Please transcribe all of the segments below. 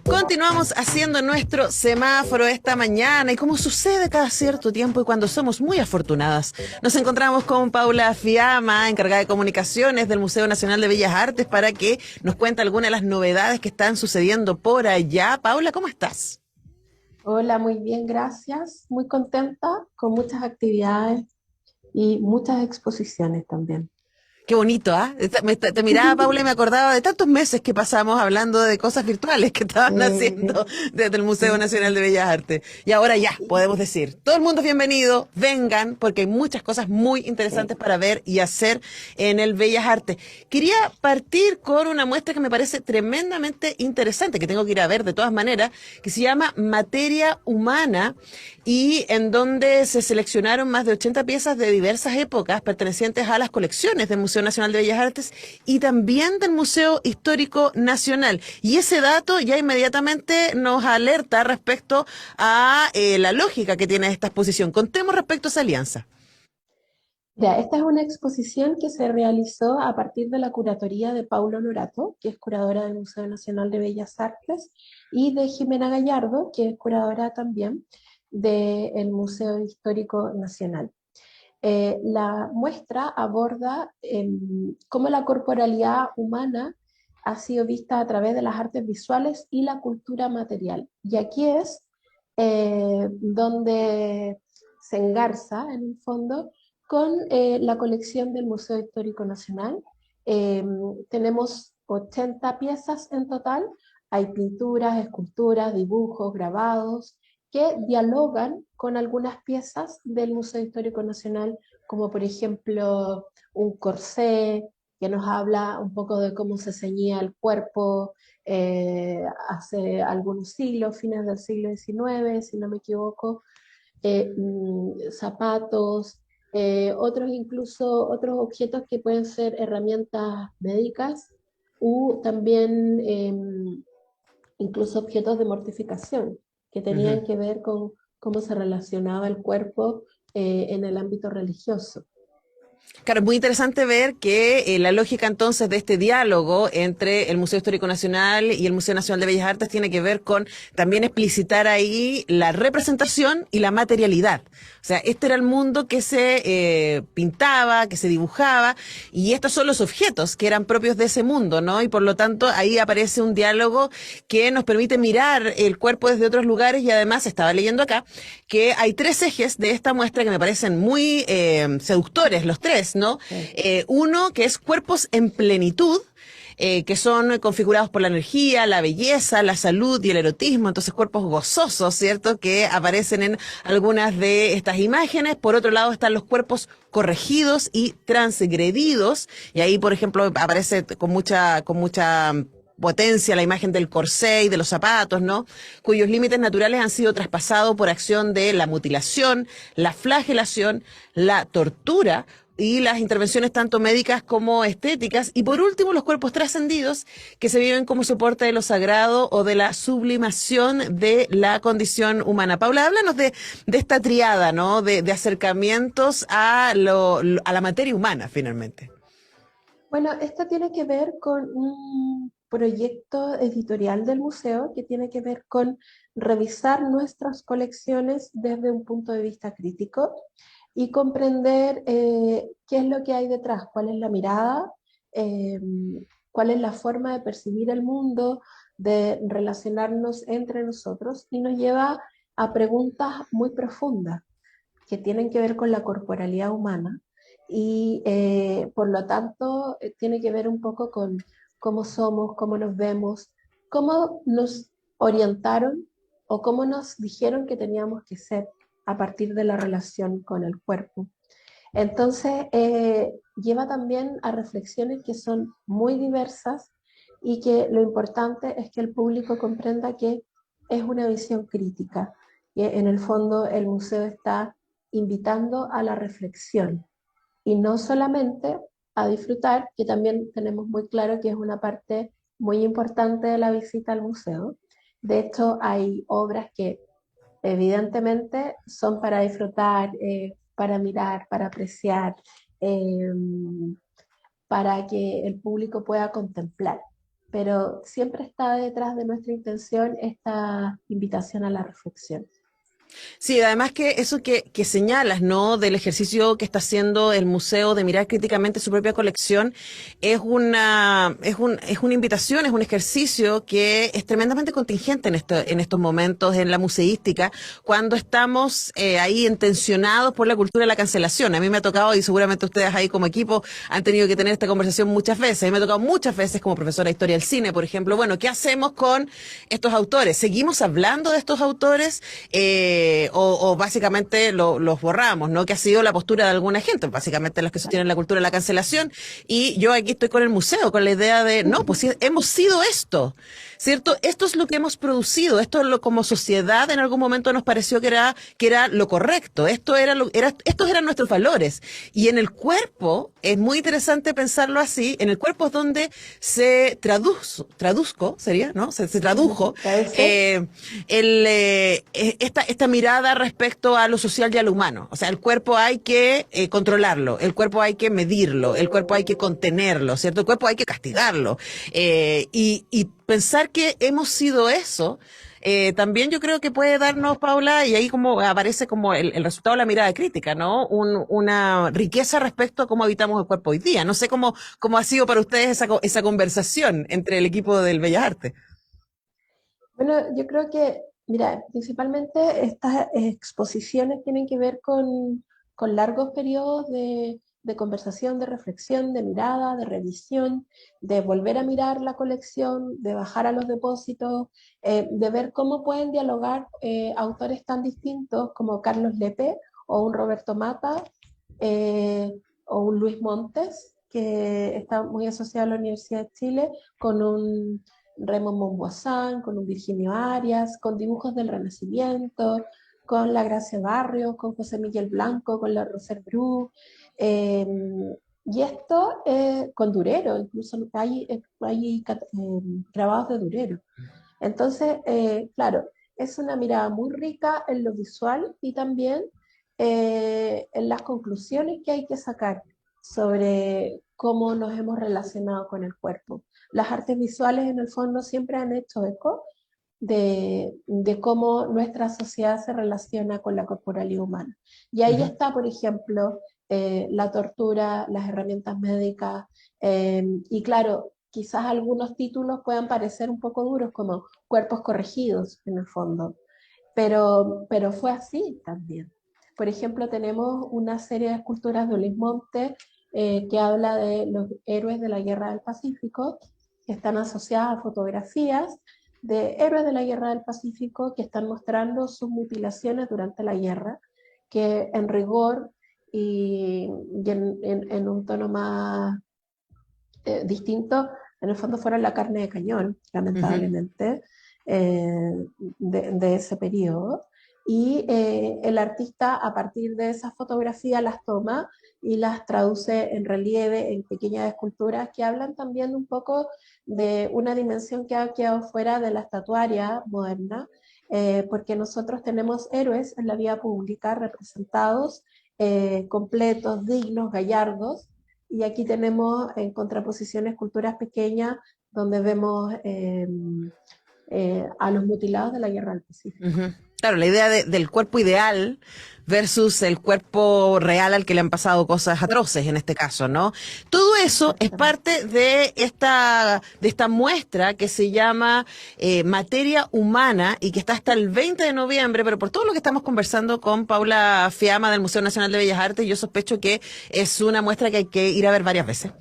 Continuamos haciendo nuestro semáforo esta mañana y como sucede cada cierto tiempo y cuando somos muy afortunadas, nos encontramos con Paula Fiamma, encargada de comunicaciones del Museo Nacional de Bellas Artes, para que nos cuente algunas de las novedades que están sucediendo por allá. Paula, ¿cómo estás? Hola, muy bien, gracias. Muy contenta con muchas actividades y muchas exposiciones también. Qué bonito, ¿ah? Te miraba, Paula, y me acordaba de tantos meses que pasamos hablando de cosas virtuales que estaban haciendo Eh, desde el Museo sí, Nacional de Bellas Artes. Y ahora ya, podemos decir, todo el mundo es bienvenido, vengan, porque hay muchas cosas muy interesantes sí. para ver y hacer en el Bellas Artes. Quería partir con una muestra que me parece tremendamente interesante, que tengo que ir a ver de todas maneras, que se llama Materia Humana, y en donde se seleccionaron más de 80 piezas de diversas épocas pertenecientes a las colecciones del Museo Nacional de Bellas Artes y también del Museo Histórico Nacional. Y ese dato ya inmediatamente nos alerta respecto a la lógica que tiene esta exposición. Contemos respecto a esa alianza. Ya, esta es una exposición que se realizó a partir de la curatoría de Paulo Norato, que es curadora del Museo Nacional de Bellas Artes, y de Jimena Gallardo, que es curadora también del Museo Histórico Nacional. La muestra aborda cómo la corporalidad humana ha sido vista a través de las artes visuales y la cultura material. Y aquí es donde se engarza, en el fondo, con la colección del Museo Histórico Nacional. Eh, Tenemos 80 piezas en total. Hay pinturas, esculturas, dibujos, grabados, que dialogan con algunas piezas del Museo Histórico Nacional, como por ejemplo un corsé que nos habla un poco de cómo se ceñía el cuerpo hace algunos siglos, fines del siglo XIX, si no me equivoco, zapatos, otros incluso otros objetos que pueden ser herramientas médicas u también incluso objetos de mortificación que Ujú. tenían que ver con cómo se relacionaba el cuerpo en el ámbito religioso. Claro, es muy interesante ver que la lógica entonces de este diálogo entre el Museo Histórico Nacional y el Museo Nacional de Bellas Artes tiene que ver con también explicitar ahí la representación y la materialidad. O sea, este era el mundo que se pintaba, que se dibujaba, y estos son los objetos que eran propios de ese mundo, ¿no? Y por lo tanto ahí aparece un diálogo que nos permite mirar el cuerpo desde otros lugares, y además estaba leyendo acá que hay tres ejes de esta muestra que me parecen muy seductores, los tres, ¿no? Sí. Uno que es cuerpos en plenitud, que son configurados por la energía, la belleza, la salud y el erotismo, entonces cuerpos gozosos, ¿cierto?, que aparecen en algunas de estas imágenes. Por otro lado están los cuerpos corregidos y transgredidos, y ahí, por ejemplo, aparece con mucha potencia la imagen del corsé y de los zapatos, ¿no?, cuyos límites naturales han sido traspasados por acción de la mutilación, la flagelación, la tortura y las intervenciones tanto médicas como estéticas. Y por último, los cuerpos trascendidos, que se viven como soporte de lo sagrado o de la sublimación de la condición humana. Paula, háblanos de esta triada, ¿no?, de acercamientos a la materia humana, finalmente. Bueno, esto tiene que ver con un proyecto editorial del museo que tiene que ver con revisar nuestras colecciones desde un punto de vista crítico y comprender qué es lo que hay detrás, cuál es la mirada, eh, cuál es la forma de percibir el mundo, de relacionarnos entre nosotros y nos lleva a preguntas muy profundas que tienen que ver con la corporalidad humana y por lo tanto tiene que ver un poco con cómo somos, cómo nos vemos, cómo nos orientaron o cómo nos dijeron que teníamos que ser a partir de la relación con el cuerpo. Entonces, lleva también a reflexiones que son muy diversas y que lo importante es que el público comprenda que es una visión crítica. Y en el fondo, el museo está invitando a la reflexión y no solamente a disfrutar, que también tenemos muy claro que es una parte muy importante de la visita al museo. De hecho, hay obras que evidentemente son para disfrutar, para mirar, para apreciar, eh, para que el público pueda contemplar. pero siempre está detrás de nuestra intención esta invitación a la reflexión. Sí, además que eso que señalas, ¿no? Del ejercicio que está haciendo el museo de mirar críticamente su propia colección, es una invitación, es un ejercicio que es tremendamente contingente en estos momentos en la museística, cuando estamos ahí intencionados por la cultura de la cancelación. A mí me ha tocado, y seguramente ustedes ahí como equipo han tenido que tener esta conversación muchas veces. A mí me ha tocado muchas veces como profesora de historia del cine, por ejemplo. Bueno, ¿qué hacemos con estos autores? ¿Seguimos hablando de estos autores? O básicamente los borramos, ¿no? Que ha sido la postura de alguna gente, básicamente los que sostienen la cultura de la cancelación. Y yo aquí estoy con el museo, con la idea de, no, pues sí, hemos sido esto, ¿cierto? Esto es lo que hemos producido, esto es lo como sociedad en algún momento nos pareció que era lo correcto, estos eran nuestros valores. Y en el cuerpo, es muy interesante pensarlo así, en el cuerpo es donde se traduzco, sería, ¿no? Se tradujo ¿Traduce? esta mirada respecto a lo social y a lo humano. O sea, el cuerpo hay que controlarlo, el cuerpo hay que medirlo, el cuerpo hay que contenerlo, ¿cierto? El cuerpo hay que castigarlo. Y pensar que hemos sido eso, también yo creo que puede darnos, Paula, y ahí como aparece como el resultado de la mirada crítica, ¿no? Una riqueza respecto a cómo habitamos el cuerpo hoy día. No sé cómo ha sido para ustedes esa conversación entre el equipo del Bellas Artes. Bueno, yo creo que, mira, principalmente estas exposiciones tienen que ver con largos periodos de conversación, de reflexión, de mirada, de revisión, de volver a mirar la colección, de bajar a los depósitos, de ver cómo pueden dialogar autores tan distintos como Carlos Lepe o un Roberto Mata o un Luis Montes, que está muy asociado a la Universidad de Chile, con un Raymond Monvoisin, con un Virginio Arias, con dibujos del Renacimiento, con la Gracia Barrios, con José Miguel Blanco, con la Roser Bru. Eh, y esto con Durero, incluso hay grabados de Durero. Entonces, claro, es una mirada muy rica en lo visual y también en las conclusiones que hay que sacar sobre cómo nos hemos relacionado con el cuerpo. Las artes visuales en el fondo siempre han hecho eco de cómo nuestra sociedad se relaciona con la corporalidad humana. Y ahí Ujú. está, por ejemplo, la tortura, las herramientas médicas, y claro, quizás algunos títulos puedan parecer un poco duros, como cuerpos corregidos en el fondo, pero fue así también. Por ejemplo, tenemos una serie de esculturas de Luis Monte que habla de los héroes de la Guerra del Pacífico, que están asociadas a fotografías de héroes de la Guerra del Pacífico que están mostrando sus mutilaciones durante la guerra, que en rigor y en un tono más distinto, en el fondo fueron la carne de cañón, Ujú. lamentablemente, de ese periodo. Y el artista a partir de esas fotografías las toma y las traduce en relieve, en pequeñas esculturas que hablan también un poco de una dimensión que ha quedado fuera de la estatuaria moderna, porque nosotros tenemos héroes en la vida pública representados, completos, dignos, gallardos, y aquí tenemos en contraposición esculturas pequeñas donde vemos a los mutilados de la Guerra del Pacífico. Ujú. Claro, la idea del cuerpo ideal versus el cuerpo real al que le han pasado cosas atroces en este caso, ¿no? Todo eso es Exactamente. parte de esta muestra que se llama Materia Humana y que está hasta el 20 de noviembre, pero por todo lo que estamos conversando con Paula Fiamma del Museo Nacional de Bellas Artes, yo sospecho que es una muestra que hay que ir a ver varias veces,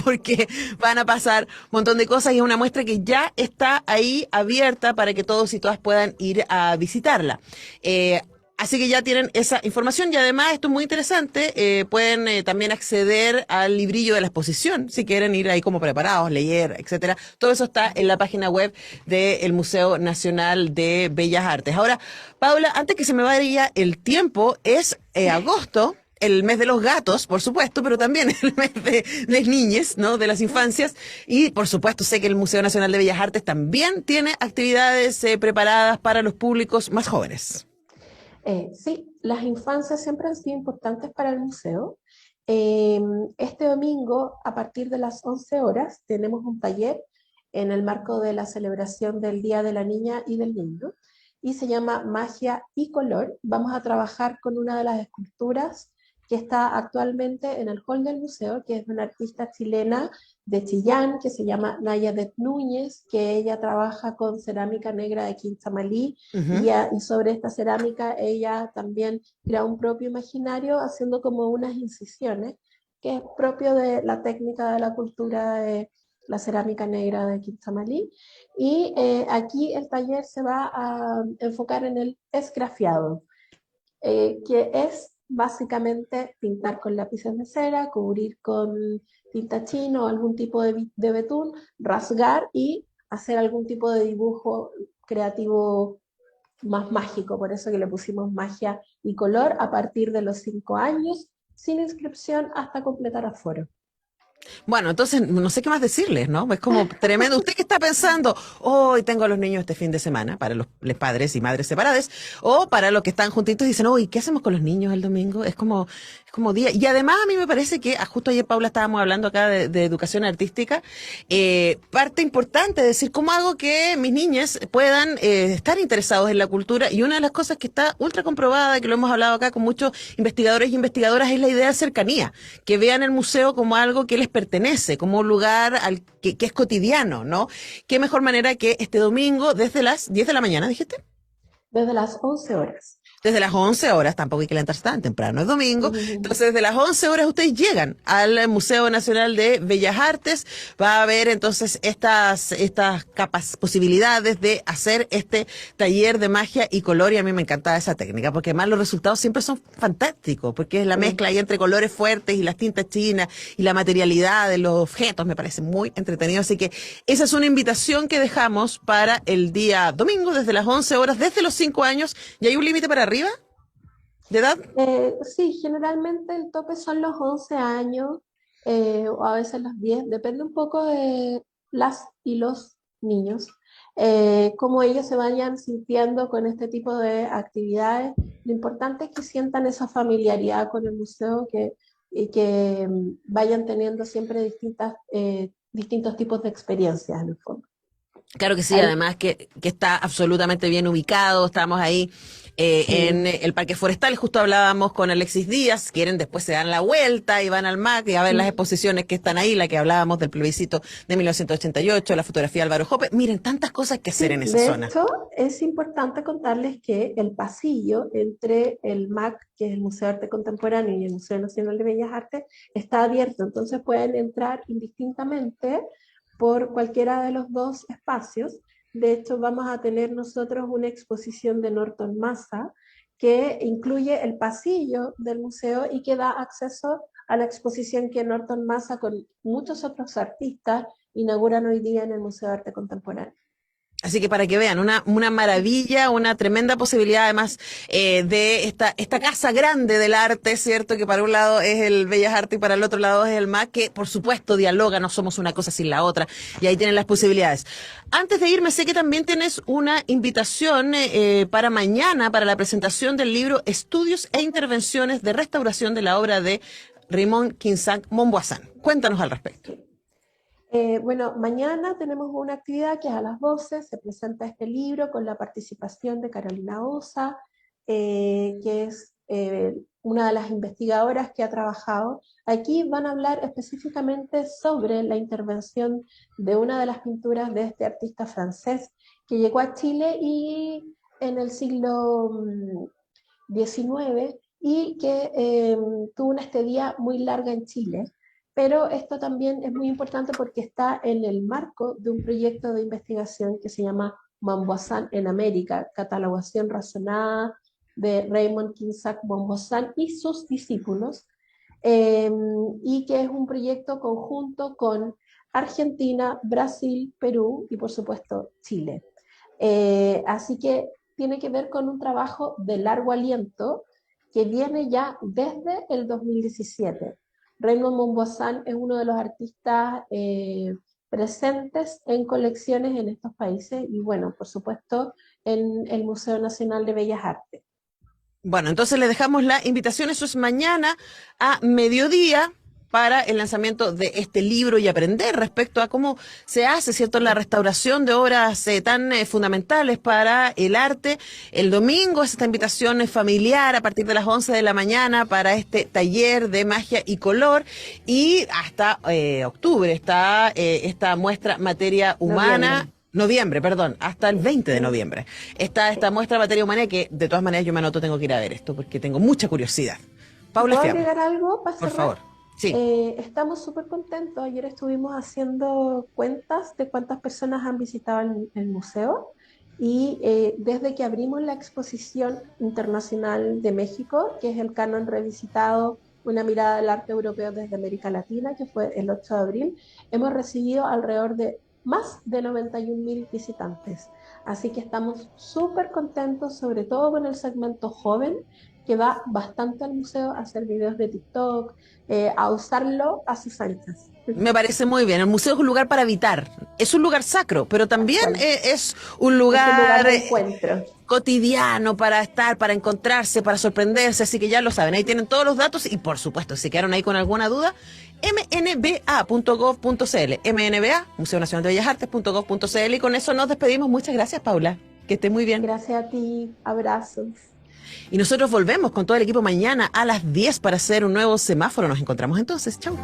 porque van a pasar un montón de cosas y es una muestra que ya está ahí abierta para que todos y todas puedan ir a visitarla. Así que ya tienen esa información y además esto es muy interesante, pueden también acceder al librillo de la exposición si quieren ir ahí como preparados, leer, etcétera. Todo eso está en la página web del Museo Nacional de Bellas Artes. Ahora, Paula, antes que se me vaya el tiempo, es agosto, el mes de los gatos, por supuesto, pero también el mes de las niñas, ¿no? De las infancias. Y por supuesto sé que el Museo Nacional de Bellas Artes también tiene actividades preparadas para los públicos más jóvenes. Sí, las infancias siempre han sido importantes para el museo. Eh, este domingo, a partir de las 11 horas, tenemos un taller en el marco de la celebración del Día de la Niña y del Niño, y se llama Magia y Color. Vamos a trabajar con una de las esculturas que está actualmente en el hall del museo, que es de una artista chilena de Chillán, que se llama Nayadet Núñez, que ella trabaja con cerámica negra de Quinchamalí, Ujú. y sobre esta cerámica ella también crea un propio imaginario, haciendo como unas incisiones, que es propio de la técnica de la cultura de la cerámica negra de Quinchamalí. Y aquí el taller se va a enfocar en el esgrafiado, que es básicamente pintar con lápices de cera, cubrir con tinta china o algún tipo de betún, rasgar y hacer algún tipo de dibujo creativo más mágico. Por eso que le pusimos magia y color a partir de los 5 años, sin inscripción hasta completar aforo. Bueno, entonces no sé qué más decirles, ¿no? Es como tremendo. ¿Usted qué está pensando? Hoy tengo a los niños este fin de semana, para los padres y madres separadas, o para los que están juntitos y dicen, uy, ¿qué hacemos con los niños el domingo? Es como día. Y además a mí me parece que, justo ayer Paula estábamos hablando acá de educación artística, parte importante de decir, ¿cómo hago que mis niñas puedan estar interesados en la cultura? Y una de las cosas que está ultra comprobada, que lo hemos hablado acá con muchos investigadores y investigadoras, es la idea de cercanía, que vean el museo como algo que les pertenece, como un lugar que es cotidiano, ¿no? Qué mejor manera que este domingo desde las 10 de la mañana, dijiste. Desde las 11 horas. Desde las 11 horas, tampoco hay que levantarse tan temprano, es domingo. Entonces, desde las 11 horas ustedes llegan al Museo Nacional de Bellas Artes. Va a haber entonces estas posibilidades de hacer este taller de magia y color. Y a mí me encantaba esa técnica, porque además los resultados siempre son fantásticos, porque es la mezcla ahí entre colores fuertes y las tintas chinas y la materialidad de los objetos. Me parece muy entretenido. Así que esa es una invitación que dejamos para el día domingo, desde las 11 horas, desde los 5 años. ¿Y hay un límite para arriba de edad? Sí, generalmente el tope son los 11 años, o a veces los 10, depende un poco de las y los niños, cómo ellos se vayan sintiendo con este tipo de actividades. Lo importante es que sientan esa familiaridad con el museo, y que vayan teniendo siempre distintos tipos de experiencias en el fondo. Claro que sí, Ahí, además que está absolutamente bien ubicado. Estamos ahí en sí. el Parque Forestal, justo hablábamos con Alexis Díaz, quieren después se dan la vuelta y van al MAC y a ver las exposiciones que están ahí, la que hablábamos del plebiscito de 1988, la fotografía de Álvaro Jope. Miren, tantas cosas que hacer Sí, en esa de zona. hecho, es importante contarles que el pasillo entre el MAC, que es el Museo de Arte Contemporáneo, y el Museo Nacional de Bellas Artes, está abierto, entonces pueden entrar indistintamente por cualquiera de los dos espacios. De hecho, vamos a tener nosotros una exposición de Norton Massa que incluye el pasillo del museo y que da acceso a la exposición que Norton Massa con muchos otros artistas inauguran hoy día en el Museo de Arte Contemporáneo. Así que para que vean, una maravilla, una tremenda posibilidad además de esta casa grande del arte, ¿cierto? Que para un lado es el Bellas Artes y para el otro lado es el MAC, que por supuesto dialoga, no somos una cosa sin la otra, y ahí tienen las posibilidades. Antes de irme, sé que también tienes una invitación para mañana, para la presentación del libro Estudios e Intervenciones de Restauración de la obra de Raymond Quinsac Montboissin. Cuéntanos al respecto. Bueno, mañana tenemos una actividad que es a las 12, se presenta este libro con la participación de Carolina Osa, que es una de las investigadoras que ha trabajado. Aquí van a hablar específicamente sobre la intervención de una de las pinturas de este artista francés que llegó a Chile y en el siglo XIX, y que tuvo una estadía muy larga en Chile. Pero esto también es muy importante porque está en el marco de un proyecto de investigación que se llama Montboissin en América, catalogación razonada de Raymond Quinsac Montboissin y sus discípulos, eh, y que es un proyecto conjunto con Argentina, Brasil, Perú y por supuesto Chile. Así que tiene que ver con un trabajo de largo aliento que viene ya desde el 2017. Raymond Montboissin es uno de los artistas presentes en colecciones en estos países y bueno, por supuesto, en el Museo Nacional de Bellas Artes. Bueno, entonces le dejamos la invitación, eso es mañana a mediodía. para el lanzamiento de este libro y aprender respecto a cómo se hace, ¿cierto?, la restauración de obras tan fundamentales para el arte. El domingo es esta invitación familiar a partir de las 11 de la mañana para este taller de magia y color, y hasta octubre está esta muestra Materia Humana. Noviembre, perdón, hasta el 20 de noviembre. Está esta muestra Materia Humana que de todas maneras yo me anoto, tengo que ir a ver esto porque tengo mucha curiosidad. Paula ¿Puedo Fiamma, agregar algo para por cerrar? favor. Sí. Estamos súper contentos. Ayer estuvimos haciendo cuentas de cuántas personas han visitado el museo y desde que abrimos la exposición internacional de México, que es el Canon Revisitado, una mirada del arte europeo desde América Latina, que fue el 8 de abril, hemos recibido alrededor de más de 91.000 visitantes. Así que estamos súper contentos, sobre todo con el segmento joven, que va bastante al museo a hacer videos de TikTok, a usarlo a sus anchas. Me parece muy bien. El museo es un lugar para habitar. Es un lugar sacro, pero también Bueno, es un es un lugar lugar de encuentro. cotidiano para estar, para encontrarse, para sorprenderse. Así que ya lo saben, ahí tienen todos los datos y por supuesto, si quedaron ahí con alguna duda, mnba.gov.cl, MNBA, Museo Nacional de Bellas Artes.gov.cl, y con eso nos despedimos. Muchas gracias, Paula. Que esté muy bien. Gracias a ti. Abrazos. Y nosotros volvemos con todo el equipo mañana a las 10 para hacer un nuevo semáforo. Nos encontramos entonces. Chau.